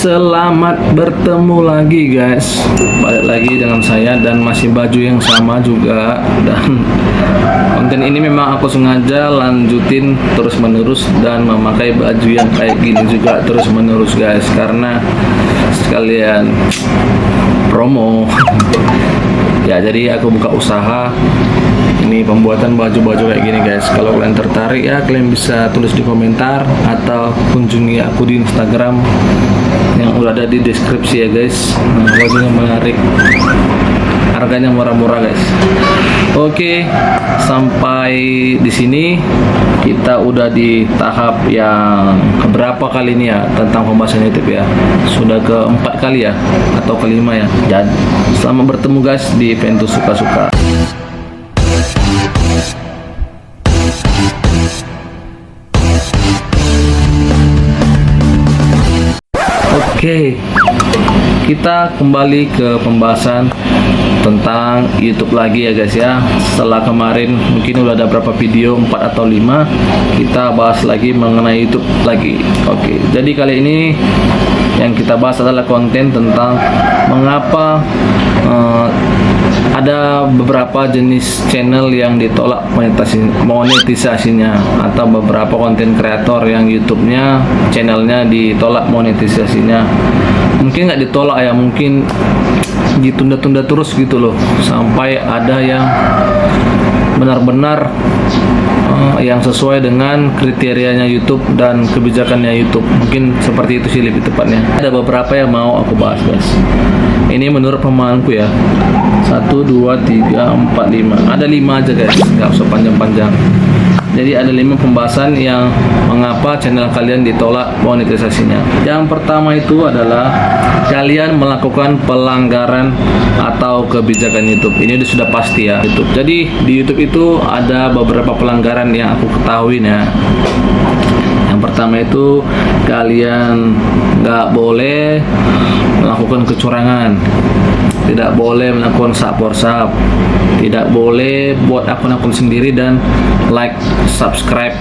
Selamat bertemu lagi guys. Balik lagi dengan saya dan masih baju yang sama juga. Dan konten ini memang aku sengaja lanjutin terus menerus dan memakai baju yang kayak gini juga terus menerus guys, karena sekalian promo. Ya, jadi aku buka usaha ini pembuatan baju-baju kayak gini guys. Kalau kalian tertarik ya, kalian bisa tulis di komentar atau kunjungi aku di Instagram yang udah ada di deskripsi ya guys. Nah, bajunya menarik, harganya murah-murah guys. Oke, sampai di sini kita udah di tahap yang keberapa kali ini ya tentang pembahasan YouTube ya. Sudah keempat kali ya atau kelima ya. Dan selamat bertemu guys di Pentu Suka-Suka. Oke, kita kembali ke pembahasan tentang YouTube lagi ya guys ya. Setelah kemarin mungkin udah ada berapa video, 4 atau 5, kita bahas lagi mengenai YouTube lagi. Oke, jadi kali ini yang kita bahas adalah konten tentang mengapa ada beberapa jenis channel yang ditolak monetisasinya, atau beberapa konten kreator yang YouTube-nya, channelnya ditolak monetisasinya. Mungkin nggak ditolak ya, mungkin ditunda-tunda terus gitu loh, sampai ada yang benar-benar yang sesuai dengan kriterianya YouTube dan kebijakannya YouTube. Mungkin seperti itu sih lebih tepatnya. Ada beberapa yang mau aku bahas guys. Ini menurut pemahamanku ya. 1, 2, 3, 4, 5. Ada 5 aja guys, nggak usah panjang-panjang. Jadi ada 5 pembahasan yang mengapa channel kalian ditolak monetisasinya. Yang pertama itu adalah kalian melakukan pelanggaran atau kebijakan YouTube. Ini sudah pasti ya YouTube. Jadi di YouTube itu ada beberapa pelanggaran yang aku ketahui ya. Yang pertama itu kalian nggak boleh melakukan kecurangan, tidak boleh melakukan sap-sap, tidak boleh buat akun-akun sendiri dan like, subscribe,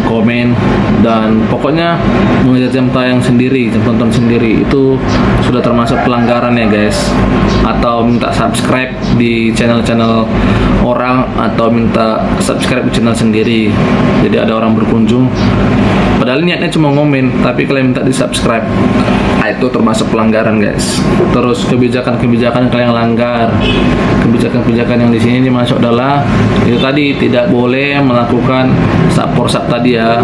komen, dan pokoknya mengejar jam tayang sendiri, jam tonton sendiri. Itu sudah termasuk pelanggaran ya guys. Atau minta subscribe di channel-channel orang, atau minta subscribe di channel sendiri. Jadi ada orang berkunjung, padahal niatnya cuma ngomen, tapi kalian minta di subscribe. Nah, itu termasuk pelanggaran guys. Terus kebijakan-kebijakan kalian langgar. Kebijakan-kebijakan yang di sini masuk adalah itu tadi, tidak boleh melakukan sap-sap tadi ya,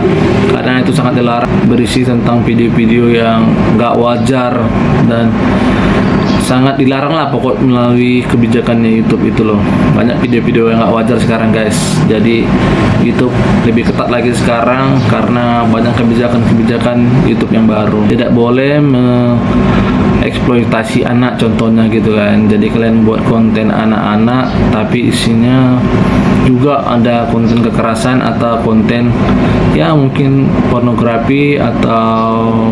karena itu sangat dilarang, berisi tentang video-video yang nggak wajar dan sangat dilarang lah pokok melalui kebijakannya YouTube itu loh. Banyak video-video yang nggak wajar sekarang guys. Jadi YouTube lebih ketat lagi sekarang karena banyak kebijakan-kebijakan YouTube yang baru. Tidak boleh eksploitasi anak contohnya gitu kan. Jadi kalian buat konten anak-anak tapi isinya juga ada konten kekerasan atau konten ya mungkin pornografi atau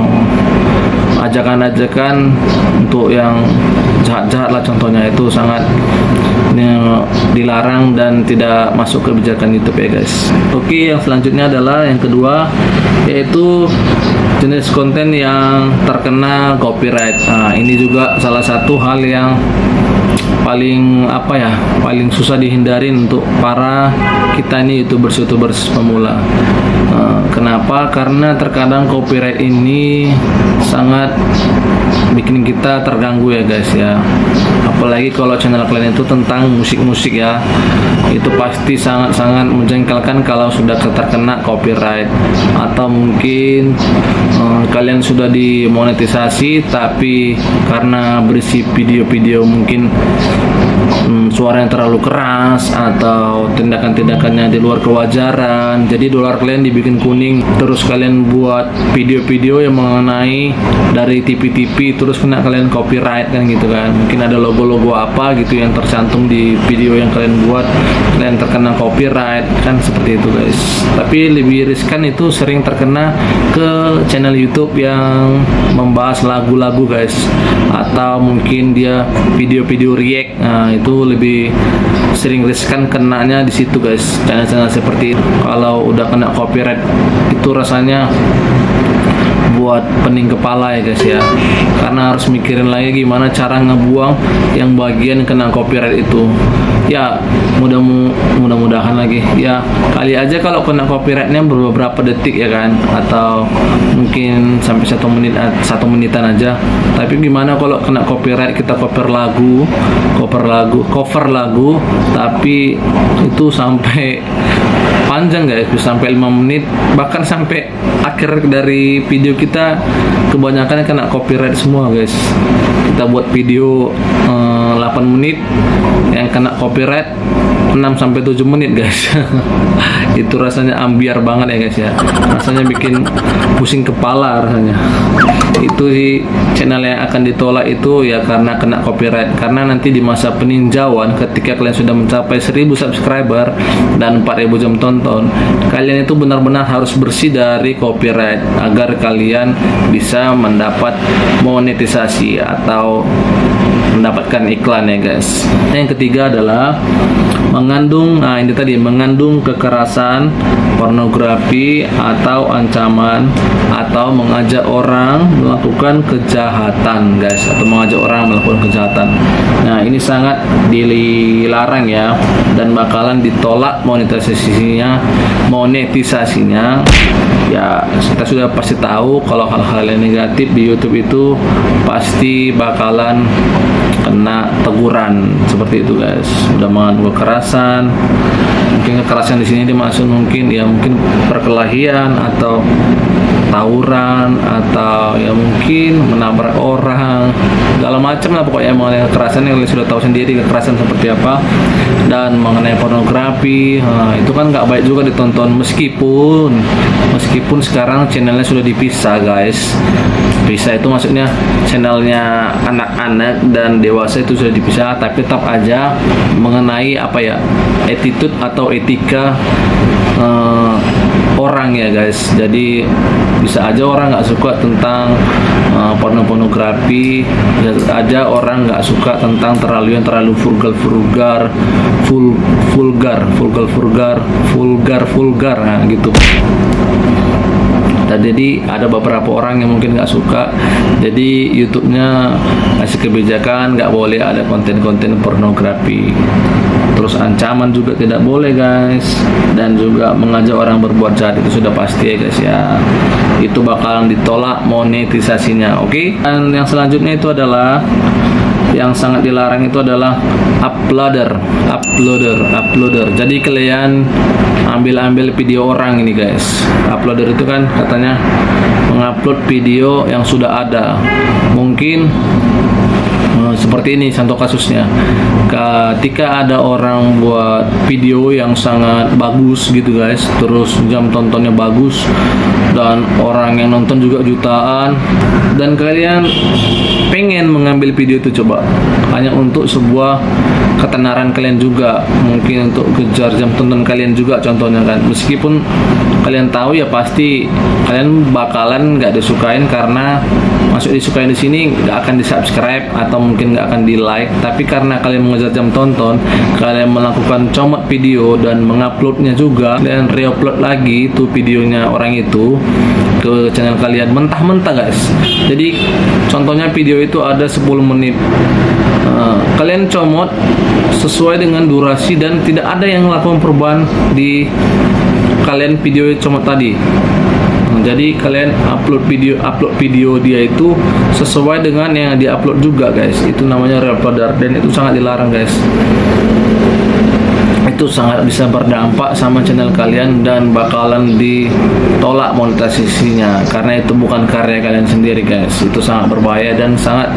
ajakan-ajakan untuk yang jahat-jahat lah contohnya. Itu sangat dilarang dan tidak masuk kebijakan YouTube ya guys. Oke, yang selanjutnya adalah yang kedua, yaitu jenis konten yang terkena copyright. Nah, ini juga salah satu hal yang paling paling susah dihindarin untuk para kita ini YouTubers pemula. Kenapa? Karena terkadang copyright ini sangat bikin kita terganggu ya guys ya. Apalagi kalau channel kalian itu tentang musik-musik ya, itu pasti sangat-sangat menjengkelkan kalau sudah terkena copyright. Atau mungkin kalian sudah dimonetisasi tapi karena berisi video-video mungkin suara yang terlalu keras atau tindakan-tindakannya di luar kewajaran, jadi dolar kalian dibikin kuning. Terus kalian buat video-video yang mengenai dari TV-TV, terus kena kalian copyright kan gitu kan. Mungkin ada logo-logo apa gitu yang tercantum di video yang kalian buat, kalian terkena copyright kan, seperti itu guys. Tapi lebih riskan itu sering terkena ke channel YouTube yang membahas lagu-lagu guys, atau mungkin dia video-video react dihack. Nah, itu lebih sering riskan kenanya di situ guys. Channel-channel seperti itu kalau udah kena copyright itu rasanya buat pening kepala ya guys ya, karena harus mikirin lagi gimana cara ngebuang yang bagian kena copyright itu ya. Mudah-mudahan lagi ya, kali aja kalau kena copyrightnya beberapa detik ya kan, atau mungkin sampai 1 menit, 1 menitan aja. Tapi gimana kalau kena copyright, kita cover lagu tapi itu sampai panjang guys, bisa sampai 5 menit, bahkan sampai akhir dari video kita kebanyakan kena copyright semua guys. Kita buat video 8 menit yang kena copyright 6-7 menit guys. Itu rasanya ambiar banget ya guys ya, rasanya bikin pusing kepala rasanya. Itu sih channel yang akan ditolak itu ya karena kena copyright, karena nanti di masa peninjauan ketika kalian sudah mencapai 1000 subscriber dan 4000 jam tonton, kalian itu benar-benar harus bersih dari copyright agar kalian bisa mendapat monetisasi atau mendapatkan iklan ya guys. Yang ketiga adalah mengandung kekerasan, pornografi atau ancaman, atau mengajak orang melakukan kejahatan guys, atau mengajak orang melakukan kejahatan. Nah, ini sangat dilarang ya, dan bakalan ditolak monetisasinya. Ya, kita sudah pasti tahu kalau hal-hal yang negatif di YouTube itu pasti bakalan kena teguran seperti itu guys. Udah mengandung kekerasan, mungkin kekerasan di sini dimaksud mungkin perkelahian atau tawuran, atau ya mungkin menabrak orang, segala macam lah pokoknya. Mengenai kekerasan yang kalian sudah tahu sendiri kekerasan seperti apa. Dan mengenai pornografi, itu kan nggak baik juga ditonton, meskipun sekarang channelnya sudah dipisah guys. Pisah itu maksudnya channelnya anak-anak dan dewasa itu sudah dipisah, tapi tetap aja mengenai attitude atau etika orang ya guys. Jadi bisa aja orang nggak suka tentang pornografi, bisa aja orang nggak suka tentang terlalu vulgar, nah gitu. Dan jadi ada beberapa orang yang mungkin nggak suka, jadi YouTube-nya ngasih kebijakan nggak boleh ada konten-konten pornografi. Terus ancaman juga tidak boleh guys, dan juga mengajak orang berbuat jahat itu sudah pasti ya guys ya. Itu bakalan ditolak monetisasinya, oke? Dan yang selanjutnya itu adalah yang sangat dilarang itu adalah uploader. Jadi kalian ambil video orang ini guys. Uploader itu kan katanya mengupload video yang sudah ada. Mungkin seperti ini contoh kasusnya, ketika ada orang buat video yang sangat bagus gitu guys, terus jam tontonnya bagus dan orang yang nonton juga jutaan, dan kalian pengen mengambil video itu coba hanya untuk sebuah ketenaran kalian juga, mungkin untuk kejar jam tonton kalian juga contohnya kan. Meskipun kalian tahu ya pasti kalian bakalan nggak disukain, karena masuk disukain di sini nggak akan di subscribe atau mungkin nggak akan di like, tapi karena kalian mengejar jam tonton, kalian melakukan comot video dan menguploadnya juga, dan reupload lagi tuh videonya orang itu ke channel kalian mentah-mentah guys. Jadi contohnya video itu ada 10 menit, kalian comot sesuai dengan durasi dan tidak ada yang melakukan perubahan di kalian video comot tadi. Jadi kalian upload video dia itu sesuai dengan yang diupload juga guys. Itu namanya reuploader, dan itu sangat dilarang guys. Itu sangat bisa berdampak sama channel kalian dan bakalan ditolak monetisasinya, karena itu bukan karya kalian sendiri guys. Itu sangat berbahaya dan sangat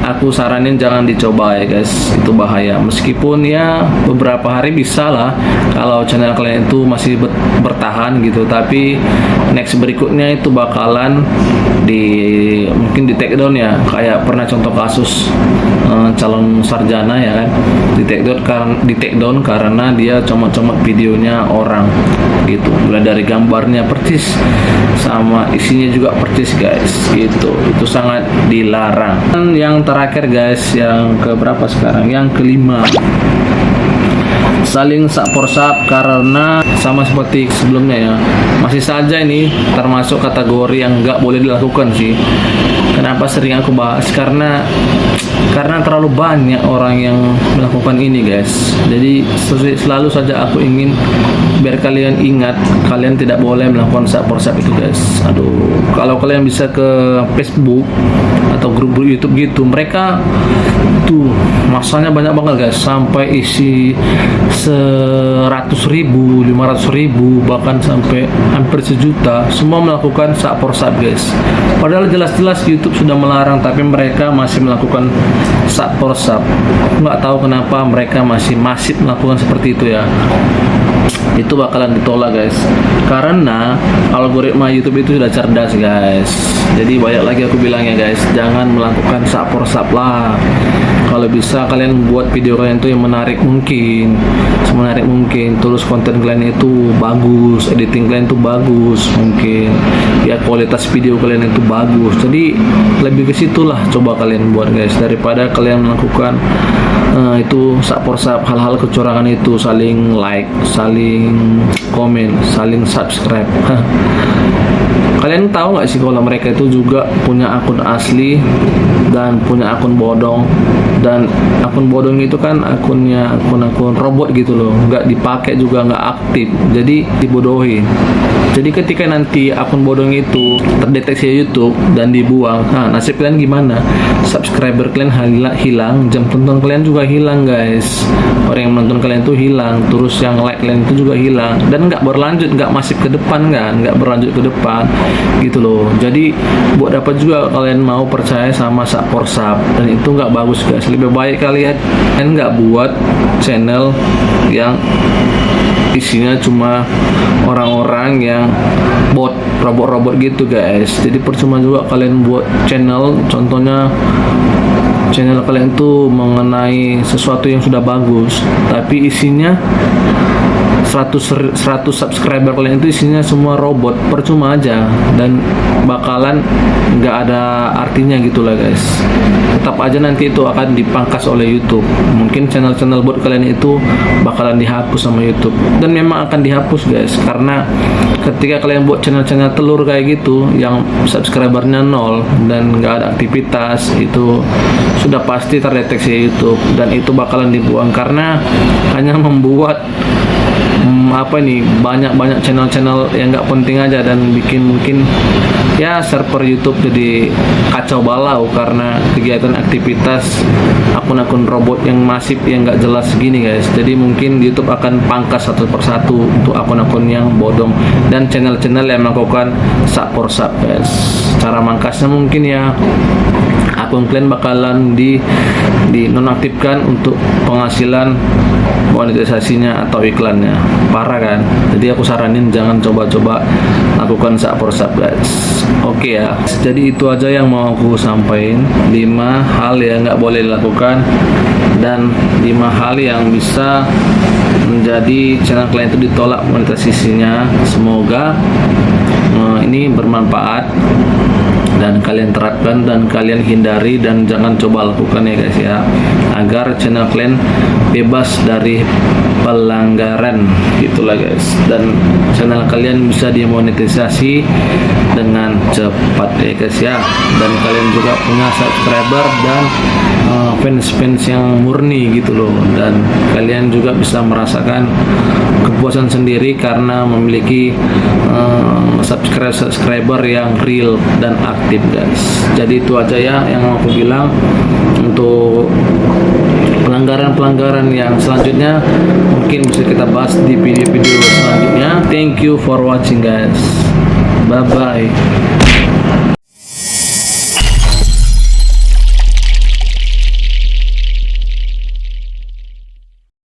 aku saranin jangan dicoba ya guys. Itu bahaya, meskipun ya beberapa hari bisa lah kalau channel kalian itu masih bertahan gitu, tapi next berikutnya itu bakalan mungkin di take down ya, kayak pernah contoh kasus calon sarjana ya kan, di take down karena dia dia comot-comot videonya orang gitu, mulai dari gambarnya percis sama isinya juga percis guys, gitu. Itu sangat dilarang. Dan yang terakhir guys, yang keberapa sekarang, yang kelima, saling sak-forsap, karena sama seperti sebelumnya ya, masih saja ini termasuk kategori yang nggak boleh dilakukan sih. Kenapa sering aku bahas? Karena terlalu banyak orang yang melakukan ini guys. Jadi selalu saja aku ingin biar kalian ingat, kalian tidak boleh melakukan sak-forsap itu guys. Aduh, kalau kalian bisa ke Facebook atau grup-grup YouTube gitu, mereka tuh masanya banyak banget guys, sampai isi 100.000, 500.000, bahkan sampai hampir 1 juta, semua melakukan sak-forsap guys. Padahal jelas-jelas YouTube sudah melarang, tapi mereka masih melakukan sak-forsap. Nggak tahu kenapa mereka masih melakukan seperti itu ya. Itu bakalan ditolak guys, karena algoritma YouTube itu sudah cerdas guys. Jadi banyak lagi aku bilang ya guys, jangan melakukan sak-forsap lah. Kalau bisa kalian buat video kalian itu yang menarik mungkin, semenarik mungkin, terus konten kalian itu bagus, editing kalian itu bagus mungkin ya, kualitas video kalian itu bagus. Jadi lebih ke situlah coba kalian buat guys, daripada kalian melakukan itu sak-forsap, hal-hal kecurangan itu, saling like, saling komen, saling subscribe. Kalian tahu nggak sih kalau mereka itu juga punya akun asli dan punya akun bodong, dan akun bodong itu kan akun robot gitu loh, nggak dipakai juga, nggak aktif, jadi dibodohin. Jadi ketika nanti akun bodong itu terdeteksi YouTube dan dibuang, nasib kalian gimana? Subscriber kalian hilang, jam tonton kalian juga hilang guys, orang yang menonton kalian itu hilang, terus yang like kalian itu juga hilang, dan nggak berlanjut, nggak masif ke depan kan, nggak berlanjut ke depan gitu loh. Jadi buat dapat juga kalian mau percaya sama sak-forsap, dan itu nggak bagus guys. Lebih baik kalian nggak buat channel yang isinya cuma orang-orang yang robot-robot gitu guys. Jadi percuma juga kalian buat channel, contohnya channel kalian tuh mengenai sesuatu yang sudah bagus, tapi isinya 100 subscriber kalian itu isinya semua robot, percuma aja, dan bakalan nggak ada artinya gitulah guys. Tetap aja nanti itu akan dipangkas oleh YouTube. Mungkin channel-channel bot kalian itu bakalan dihapus sama YouTube, dan memang akan dihapus guys, karena ketika kalian buat channel-channel telur kayak gitu yang subscribernya 0 dan nggak ada aktivitas, itu sudah pasti terdeteksi YouTube, dan itu bakalan dibuang, karena hanya membuat banyak channel-channel yang nggak penting aja, dan bikin mungkin ya server YouTube jadi kacau balau karena kegiatan aktivitas akun-akun robot yang masif yang nggak jelas gini guys. Jadi mungkin YouTube akan pangkas satu persatu untuk akun-akun yang bodong dan channel-channel yang melakukan sak-forsap guys. Cara mangkasnya mungkin ya akun kalian bakalan di nonaktifkan untuk penghasilan monetisasinya atau iklannya. Parah kan? Jadi aku saranin jangan coba-coba lakukan sak-forsap guys. Oke ya, jadi itu aja yang mau aku sampaikan, 5 hal yang nggak boleh dilakukan dan 5 hal yang bisa menjadi channel kalian itu ditolak monetisasinya. Semoga ini bermanfaat dan kalian terapkan dan kalian hindari, dan jangan coba lakukan ya guys ya, agar channel kalian bebas dari pelanggaran gitulah guys, dan channel kalian bisa dimonetisasi dengan cepat ya guys ya, dan kalian juga punya subscriber dan fans yang murni gitu loh, dan kalian juga bisa merasakan kepuasan sendiri karena memiliki subscriber yang real dan aktif guys. Jadi itu aja ya yang aku bilang. Untuk pelanggaran-pelanggaran yang selanjutnya mungkin bisa kita bahas di video-video selanjutnya. Thank you for watching guys, bye bye.